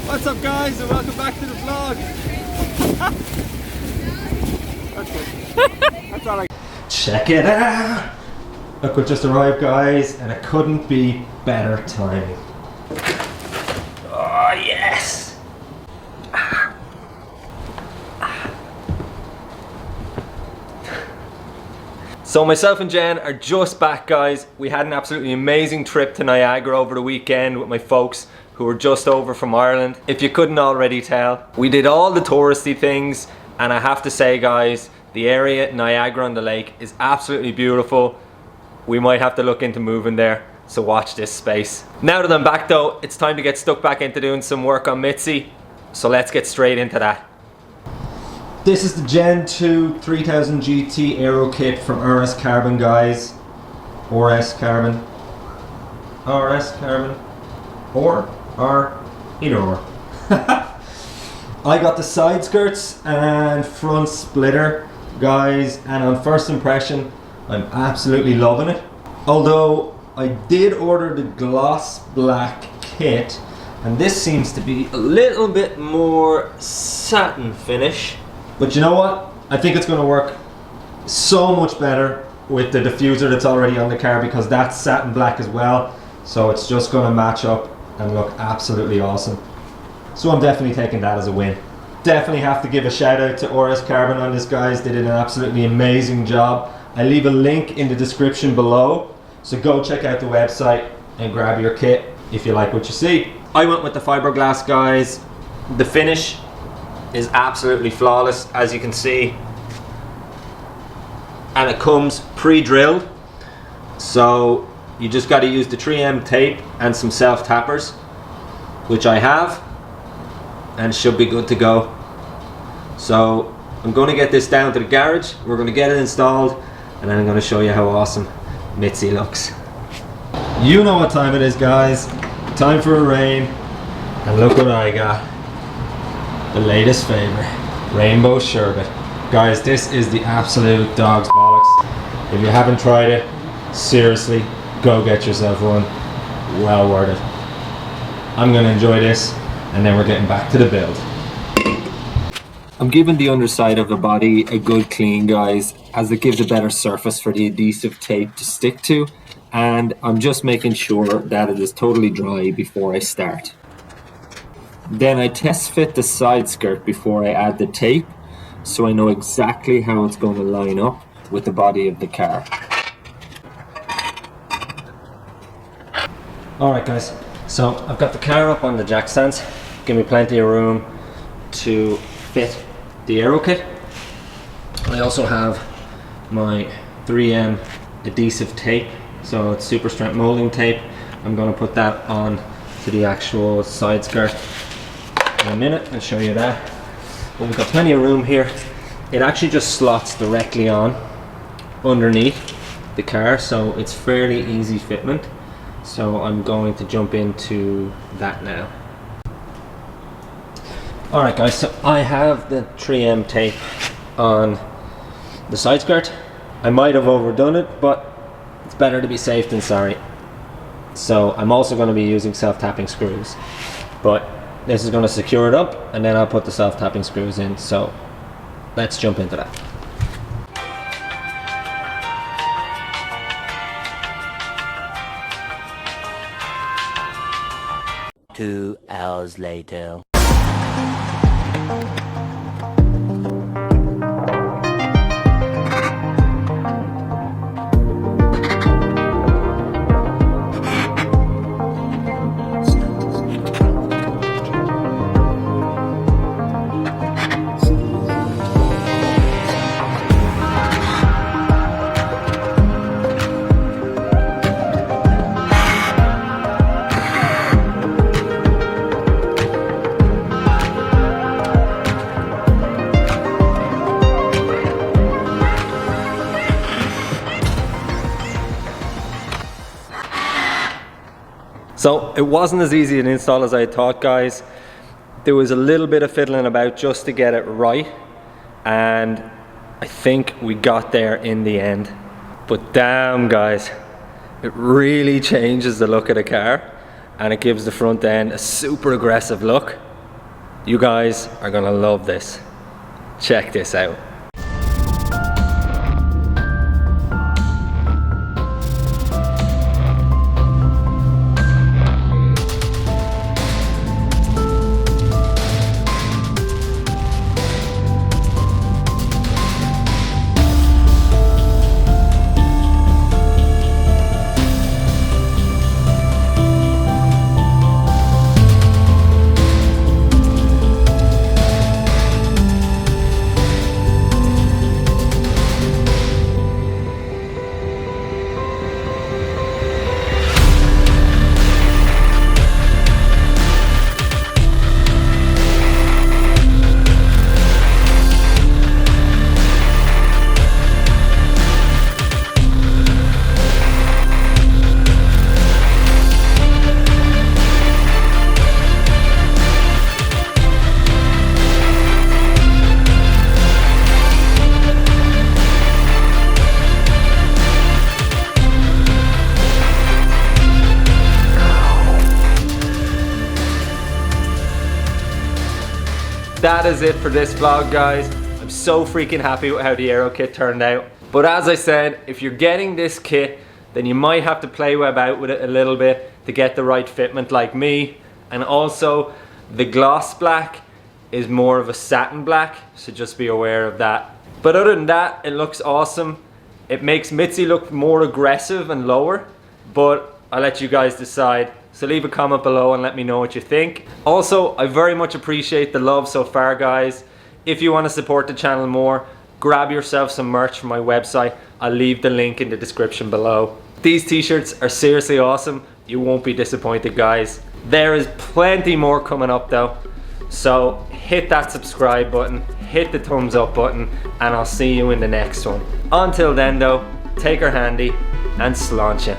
What's up guys and welcome back to the vlog. That's good. That's all I... Check it out! Look what just arrived guys, and it couldn't be better timing. Oh yes! So myself and Jen are just back guys. We had an absolutely amazing trip to Niagara over the weekend with my folks who were just over from Ireland. If you couldn't already tell, we did all the touristy things, and I have to say guys, the area Niagara on the lake is absolutely beautiful. We might have to look into moving there, so watch this space. Now that I'm back though, it's time to get stuck back into doing some work on Mitsy, so let's get straight into that. This is the Gen 2 3000GT Aerokit from RS Carbon guys. RS Carbon. RS Carbon. Or either or. I got the side skirts and front splitter guys, and on first impression I'm absolutely loving it. Although I did order the gloss black kit, and this seems to be a little bit more satin finish. But you know what? I think it's going to work so much better with the diffuser that's already on the car, because that's satin black as well. So it's just going to match up and look absolutely awesome. So I'm definitely taking that as a win. Definitely have to give a shout out to RS Carbon on this guys. They did an absolutely amazing job. I leave a link in the description below, so go check out the website and grab your kit if you like what you see. I went with the fiberglass guys. The finish is absolutely flawless, as you can see, and it comes pre-drilled, so you just got to use the 3M tape and some self-tappers, which I have, and should be good to go. So I'm going to get this down to the garage, we're going to get it installed, and then I'm going to show you how awesome Mitsy looks. You know what time it is guys, time for a rain, and look what I got. The latest favorite, rainbow sherbet. Guys, this is the absolute dog's bollocks. If you haven't tried it, seriously, go get yourself one. Well worth it. I'm gonna enjoy this, and then we're getting back to the build. I'm giving the underside of the body a good clean guys, as it gives a better surface for the adhesive tape to stick to, and I'm just making sure that it is totally dry before I start. Then I test fit the side skirt before I add the tape, so I know exactly how it's going to line up with the body of the car. Alright guys, so I've got the car up on the jack stands, give me plenty of room to fit the Aerokit. I also have my 3M adhesive tape, so it's super strength molding tape. I'm going to put that on to the actual side skirt in a minute and show you that. But we've got plenty of room here. It actually just slots directly on underneath the car, so it's fairly easy fitment. So I'm going to jump into that now. Alright guys, so I have the 3M tape on the side skirt. I might have overdone it, but it's better to be safe than sorry. So I'm also going to be using self-tapping screws, but this is going to secure it up, and then I'll put the self-tapping screws in. So let's jump into that. Two hours later. So it wasn't as easy an install as I thought guys. There was a little bit of fiddling about just to get it right, and I think we got there in the end. But damn guys, it really changes the look of the car, and it gives the front end a super aggressive look. You guys are gonna love this. Check this out. That is it for this vlog, guys. I'm so freaking happy with how the Aerokit turned out. But as I said, if you're getting this kit, then you might have to play about with it a little bit to get the right fitment like me. And also, the gloss black is more of a satin black, so just be aware of that. But other than that, it looks awesome. It makes Mitsy look more aggressive and lower, but I'll let you guys decide. So leave a comment below and let me know what you think. Also, I very much appreciate the love so far, guys. If you want to support the channel more, grab yourself some merch from my website. I'll leave the link in the description below. These t-shirts are seriously awesome. You won't be disappointed, guys. There is plenty more coming up though. So hit that subscribe button, hit the thumbs up button, and I'll see you in the next one. Until then though, take her handy and sláinte.